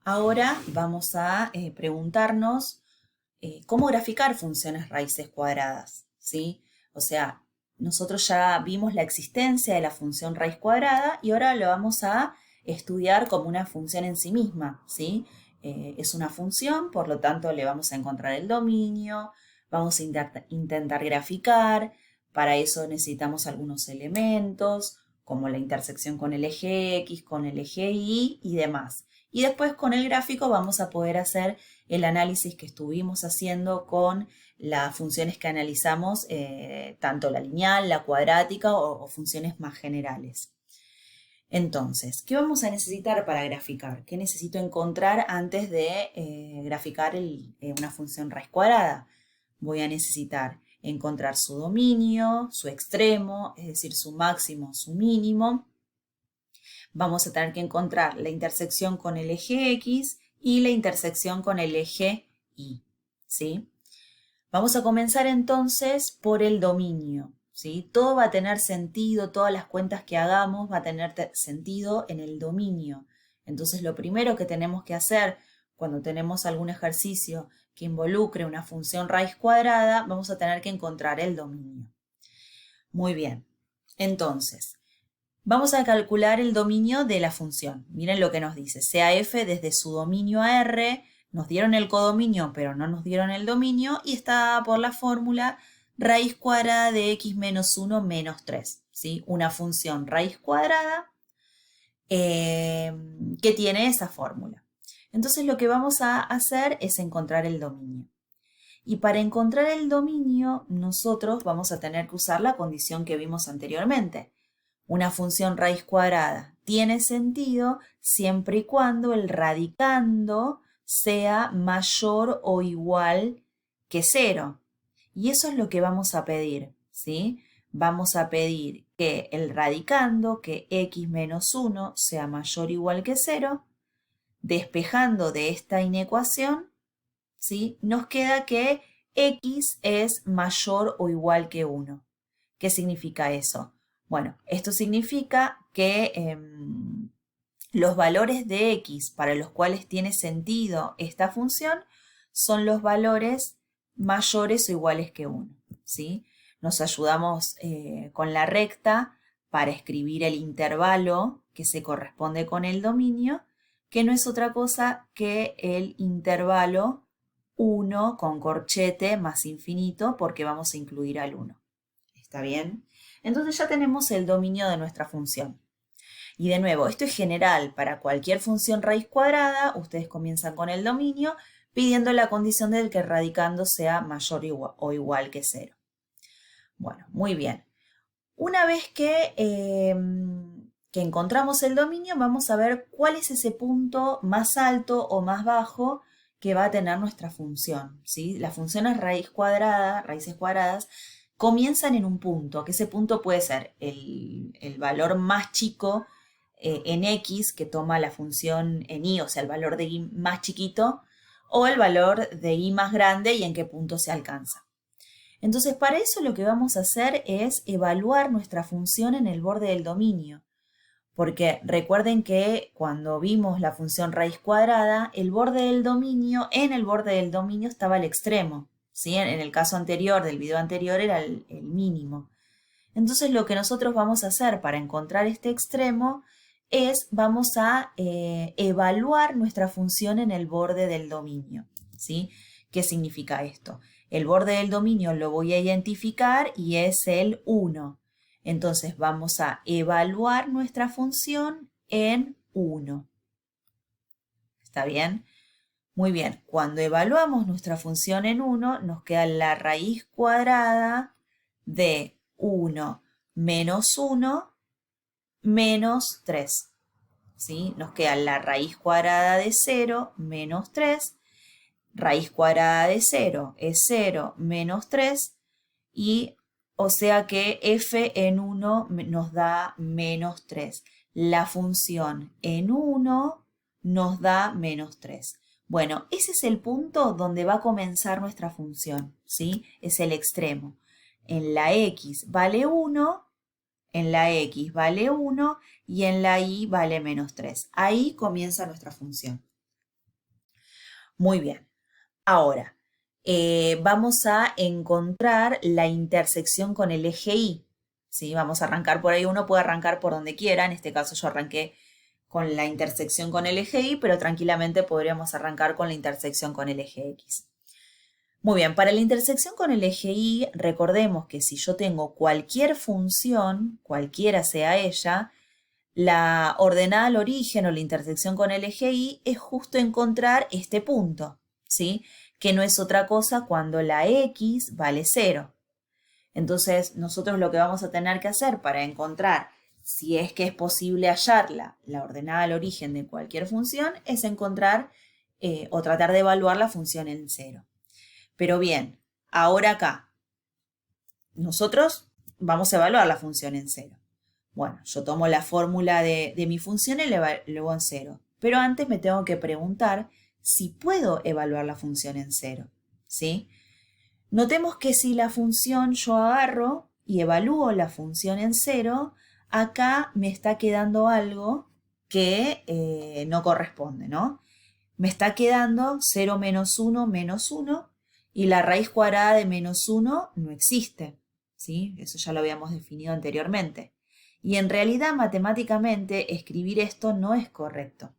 Ahora vamos a preguntarnos cómo graficar funciones raíces cuadradas, ¿sí? O sea, nosotros ya vimos la existencia de la función raíz cuadrada y ahora lo vamos a estudiar como una función en sí misma, ¿sí? Es una función, por lo tanto le vamos a encontrar el dominio, vamos a intentar graficar, para eso necesitamos algunos elementos, como la intersección con el eje X, con el eje Y y demás. Y después con el gráfico vamos a poder hacer el análisis que estuvimos haciendo con las funciones que analizamos, tanto la lineal, la cuadrática o funciones más generales. Entonces, ¿qué vamos a necesitar para graficar? ¿Qué necesito encontrar antes de graficar una función raíz cuadrada? Voy a necesitar encontrar su dominio, su extremo, es decir, su máximo, su mínimo. Vamos a tener que encontrar la intersección con el eje X y la intersección con el eje Y, ¿sí? Vamos a comenzar entonces por el dominio, ¿sí? Todo va a tener sentido, todas las cuentas que hagamos va a tener sentido en el dominio. Entonces lo primero que tenemos que hacer cuando tenemos algún ejercicio que involucre una función raíz cuadrada, vamos a tener que encontrar el dominio. Muy bien, entonces vamos a calcular el dominio de la función. Miren lo que nos dice. Sea f desde su dominio a R, nos dieron el codominio, pero no nos dieron el dominio, y está por la fórmula raíz cuadrada de x menos 1 menos 3. ¿Sí? Una función raíz cuadrada que tiene esa fórmula. Entonces lo que vamos a hacer es encontrar el dominio. Y para encontrar el dominio, nosotros vamos a tener que usar la condición que vimos anteriormente. Una función raíz cuadrada tiene sentido siempre y cuando el radicando sea mayor o igual que 0. Y eso es lo que vamos a pedir, ¿sí? Vamos a pedir que el radicando, que x menos 1 sea mayor o igual que 0. Despejando de esta inecuación, ¿sí? Nos queda que x es mayor o igual que 1. ¿Qué significa eso? Bueno, esto significa que los valores de x para los cuales tiene sentido esta función son los valores mayores o iguales que 1. ¿Sí? Nos ayudamos con la recta para escribir el intervalo que se corresponde con el dominio, que no es otra cosa que el intervalo 1 con corchete más infinito, porque vamos a incluir al 1. ¿Está bien? Entonces ya tenemos el dominio de nuestra función. Y de nuevo, esto es general para cualquier función raíz cuadrada. Ustedes comienzan con el dominio pidiendo la condición de que el radicando sea mayor o igual que 0. Bueno, muy bien. Una vez que encontramos el dominio, vamos a ver cuál es ese punto más alto o más bajo que va a tener nuestra función, ¿sí? Las funciones raíces cuadradas, comienzan en un punto, que ese punto puede ser el valor más chico en x que toma la función en y, o sea, el valor de y más chiquito, o el valor de y más grande y en qué punto se alcanza. Entonces, para eso lo que vamos a hacer es evaluar nuestra función en el borde del dominio. Porque recuerden que cuando vimos la función raíz cuadrada, en el borde del dominio estaba el extremo. ¿Sí? En el caso anterior, del video anterior, era el mínimo. Entonces, lo que nosotros vamos a hacer para encontrar este extremo es, vamos a evaluar nuestra función en el borde del dominio. ¿Sí? ¿Qué significa esto? El borde del dominio lo voy a identificar y es el 1. Entonces vamos a evaluar nuestra función en 1. ¿Está bien? Muy bien. Cuando evaluamos nuestra función en 1, nos queda la raíz cuadrada de 1 menos 1 menos 3. ¿Sí? Nos queda la raíz cuadrada de 0 menos 3. Raíz cuadrada de 0 es 0 menos 3 y o sea que f en 1 nos da menos 3. La función en 1 nos da menos 3. Bueno, ese es el punto donde va a comenzar nuestra función, ¿sí? Es el extremo. En la x vale 1, en la x vale 1 y en la y vale menos 3. Ahí comienza nuestra función. Muy bien. Ahora, vamos a encontrar la intersección con el eje Y. ¿Sí? Vamos a arrancar por ahí, uno puede arrancar por donde quiera, en este caso yo arranqué con la intersección con el eje Y, pero tranquilamente podríamos arrancar con la intersección con el eje X. Muy bien, para la intersección con el eje Y, recordemos que si yo tengo cualquier función, cualquiera sea ella, la ordenada al origen o la intersección con el eje Y es justo encontrar este punto, ¿sí? Que no es otra cosa cuando la X vale 0. Entonces, nosotros lo que vamos a tener que hacer para encontrar si es que es posible hallarla, la ordenada al origen de cualquier función, es encontrar o tratar de evaluar la función en 0. Pero bien, ahora acá, nosotros vamos a evaluar la función en 0. Bueno, yo tomo la fórmula de mi función y la evalúo en 0. Pero antes me tengo que preguntar si puedo evaluar la función en 0. ¿Sí? Notemos que si la función yo agarro y evalúo la función en 0, acá me está quedando algo que no corresponde, ¿no? Me está quedando 0 menos 1 y la raíz cuadrada de menos 1 no existe, ¿sí? Eso ya lo habíamos definido anteriormente. Y en realidad matemáticamente escribir esto no es correcto.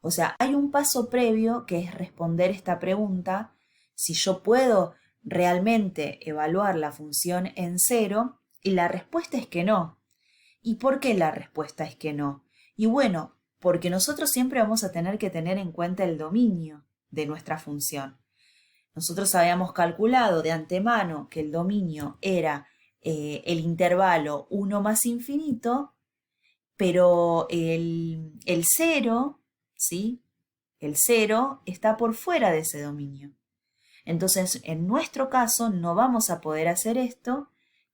O sea, hay un paso previo que es responder esta pregunta, si yo puedo realmente evaluar la función en 0, y la respuesta es que no. ¿Y por qué la respuesta es que no? Y bueno, porque nosotros siempre vamos a tener que tener en cuenta el dominio de nuestra función. Nosotros habíamos calculado de antemano que el dominio era el intervalo 1 más infinito, pero el 0, ¿sí? El 0 está por fuera de ese dominio. Entonces, en nuestro caso, no vamos a poder hacer esto.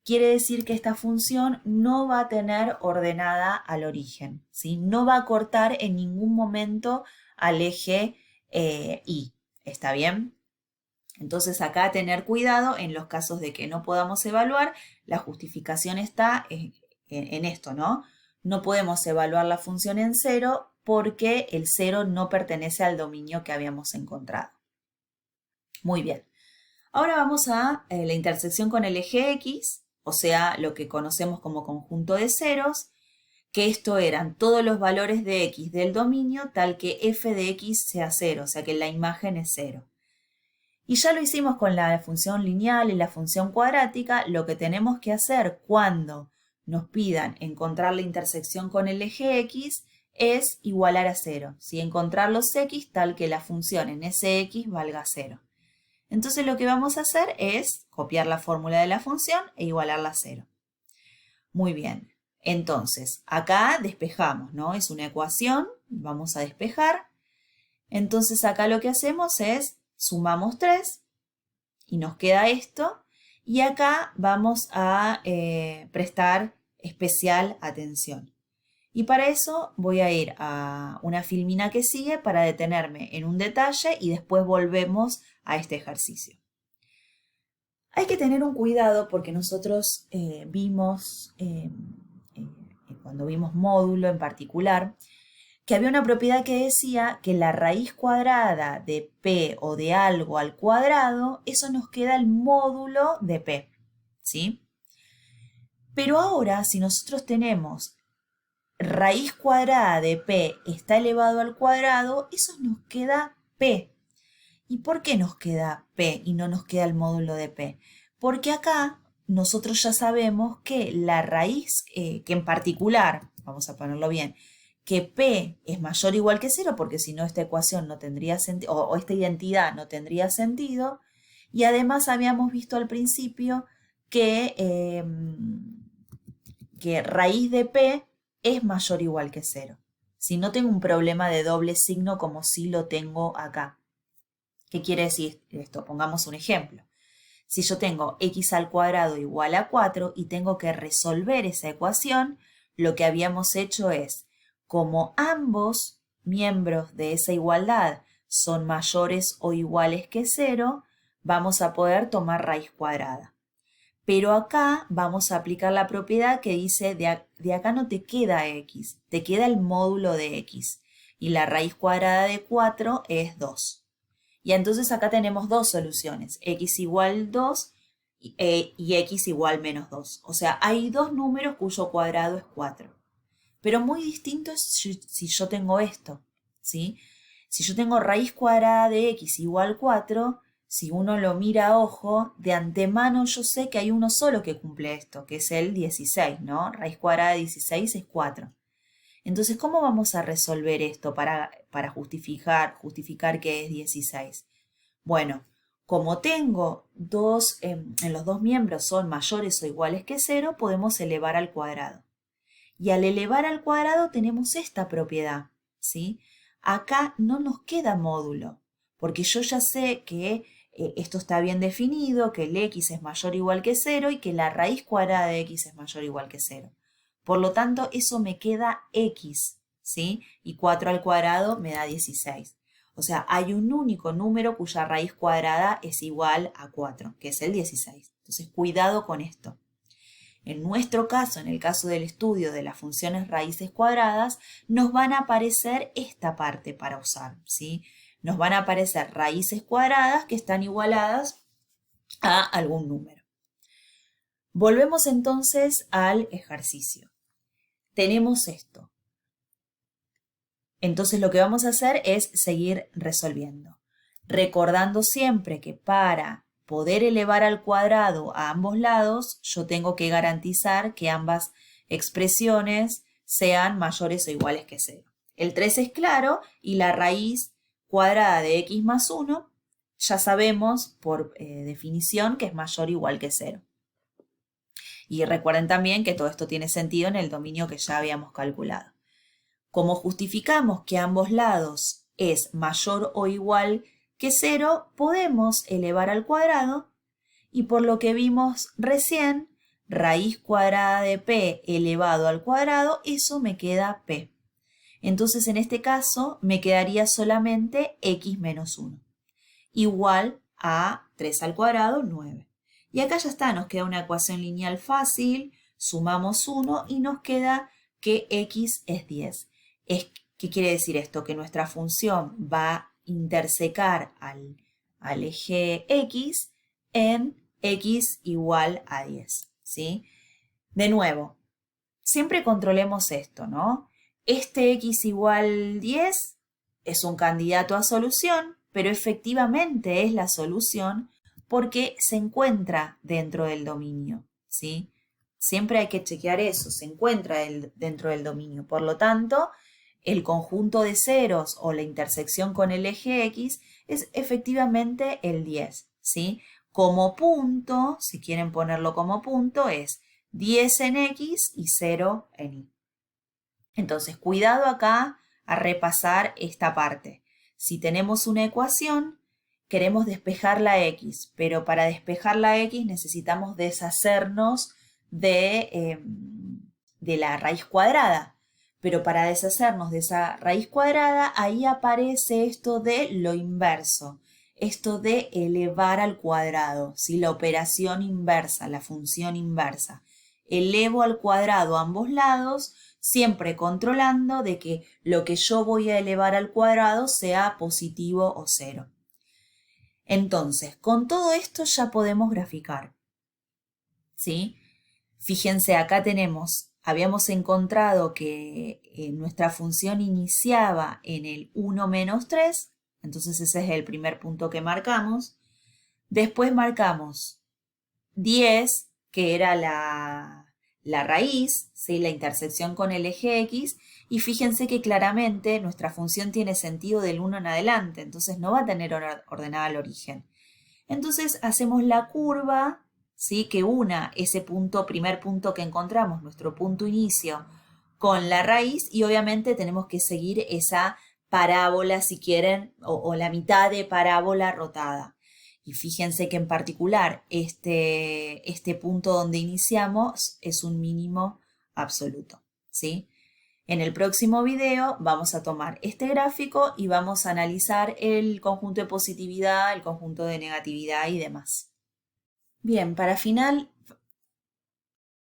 Quiere decir que esta función no va a tener ordenada al origen, ¿sí? No va a cortar en ningún momento al eje Y. ¿Está bien? Entonces, acá tener cuidado en los casos de que no podamos evaluar, la justificación está en esto, ¿no? No podemos evaluar la función en 0 porque el 0 no pertenece al dominio que habíamos encontrado. Muy bien. Ahora vamos a la intersección con el eje X, o sea, lo que conocemos como conjunto de ceros, que esto eran todos los valores de X del dominio tal que f de X sea 0, o sea que la imagen es 0. Y ya lo hicimos con la función lineal y la función cuadrática. Lo que tenemos que hacer cuando nos pidan encontrar la intersección con el eje X es igualar a 0. ¿Sí? Encontrar los X tal que la función en ese X valga 0. Entonces lo que vamos a hacer es copiar la fórmula de la función e igualarla a 0. Muy bien. Entonces, acá despejamos, ¿no? Es una ecuación, vamos a despejar. Entonces acá lo que hacemos es sumamos 3 y nos queda esto. Y acá vamos a prestar especial atención. Y para eso voy a ir a una filmina que sigue para detenerme en un detalle y después volvemos a este ejercicio. Hay que tener un cuidado porque nosotros vimos, cuando vimos módulo en particular, que había una propiedad que decía que la raíz cuadrada de p o de algo al cuadrado, eso nos queda el módulo de p, ¿sí? Pero ahora, si nosotros tenemos raíz cuadrada de p está elevado al cuadrado, eso nos queda p. ¿Y por qué nos queda p y no nos queda el módulo de p? Porque acá nosotros ya sabemos que la raíz, que en particular, vamos a ponerlo bien, que p es mayor o igual que 0, porque si no esta ecuación no tendría sentido, o esta identidad no tendría sentido, y además habíamos visto al principio que raíz de p es mayor o igual que 0. Si no tengo un problema de doble signo como si lo tengo acá. ¿Qué quiere decir esto? Pongamos un ejemplo. Si yo tengo x al cuadrado igual a 4 y tengo que resolver esa ecuación, lo que habíamos hecho es, como ambos miembros de esa igualdad son mayores o iguales que 0, vamos a poder tomar raíz cuadrada. Pero acá vamos a aplicar la propiedad que dice de acá no te queda x, te queda el módulo de x. Y la raíz cuadrada de 4 es 2. Y entonces acá tenemos dos soluciones, x igual 2 y x igual menos 2. O sea, hay dos números cuyo cuadrado es 4. Pero muy distinto es si yo tengo esto, ¿sí? Si yo tengo raíz cuadrada de x igual 4, si uno lo mira a ojo, de antemano yo sé que hay uno solo que cumple esto, que es el 16, ¿no? Raíz cuadrada de 16 es 4. Entonces, ¿cómo vamos a resolver esto para justificar que es 16? Bueno, como tengo en los dos miembros son mayores o iguales que 0, podemos elevar al cuadrado. Y al elevar al cuadrado tenemos esta propiedad, ¿sí? Acá no nos queda módulo, porque yo ya sé que esto está bien definido, que el x es mayor o igual que 0 y que la raíz cuadrada de x es mayor o igual que 0. Por lo tanto, eso me queda x, ¿sí? Y 4 al cuadrado me da 16. O sea, hay un único número cuya raíz cuadrada es igual a 4, que es el 16. Entonces, cuidado con esto. En nuestro caso, en el caso del estudio de las funciones raíces cuadradas, nos van a aparecer esta parte para usar, ¿sí? Nos van a aparecer raíces cuadradas que están igualadas a algún número. Volvemos entonces al ejercicio. Tenemos esto. Entonces lo que vamos a hacer es seguir resolviendo. Recordando siempre que para poder elevar al cuadrado a ambos lados, yo tengo que garantizar que ambas expresiones sean mayores o iguales que 0. El 3 es claro y la raíz cuadrada de x más 1 ya sabemos por definición que es mayor o igual que 0. Y recuerden también que todo esto tiene sentido en el dominio que ya habíamos calculado. Como justificamos que ambos lados es mayor o igual que 0, podemos elevar al cuadrado y por lo que vimos recién, raíz cuadrada de p elevado al cuadrado, eso me queda p. Entonces en este caso me quedaría solamente x menos 1, igual a 3 al cuadrado, 9. Y acá ya está, nos queda una ecuación lineal fácil, sumamos 1 y nos queda que x es 10. ¿Qué quiere decir esto? Que nuestra función va a intersecar al eje x en x igual a 10, ¿sí? De nuevo, siempre controlemos esto, ¿no? Este x igual 10 es un candidato a solución, pero efectivamente es la solución porque se encuentra dentro del dominio, ¿sí? Siempre hay que chequear eso, se encuentra dentro del dominio. Por lo tanto, el conjunto de ceros o la intersección con el eje x es efectivamente el 10, ¿sí? Como punto, si quieren ponerlo como punto, es 10 en x y 0 en y. Entonces, cuidado acá a repasar esta parte. Si tenemos una ecuación, queremos despejar la x, pero para despejar la x necesitamos deshacernos de la raíz cuadrada. Pero para deshacernos de esa raíz cuadrada, ahí aparece esto de lo inverso, esto de elevar al cuadrado, ¿sí? La operación inversa, la función inversa. Elevo al cuadrado a ambos lados, siempre controlando de que lo que yo voy a elevar al cuadrado sea positivo o 0. Entonces, con todo esto ya podemos graficar, ¿sí? Fíjense, acá habíamos encontrado que nuestra función iniciaba en el 1 menos 3, entonces ese es el primer punto que marcamos. Después marcamos 10, que era la raíz, ¿sí? La intersección con el eje x, y fíjense que claramente nuestra función tiene sentido del 1 en adelante, entonces no va a tener ordenada al origen. Entonces hacemos la curva, ¿sí? Que una ese primer punto que encontramos, nuestro punto inicio, con la raíz y obviamente tenemos que seguir esa parábola, si quieren, o la mitad de parábola rotada. Y fíjense que en particular este punto donde iniciamos es un mínimo absoluto, ¿sí? En el próximo video vamos a tomar este gráfico y vamos a analizar el conjunto de positividad, el conjunto de negatividad y demás. Bien, para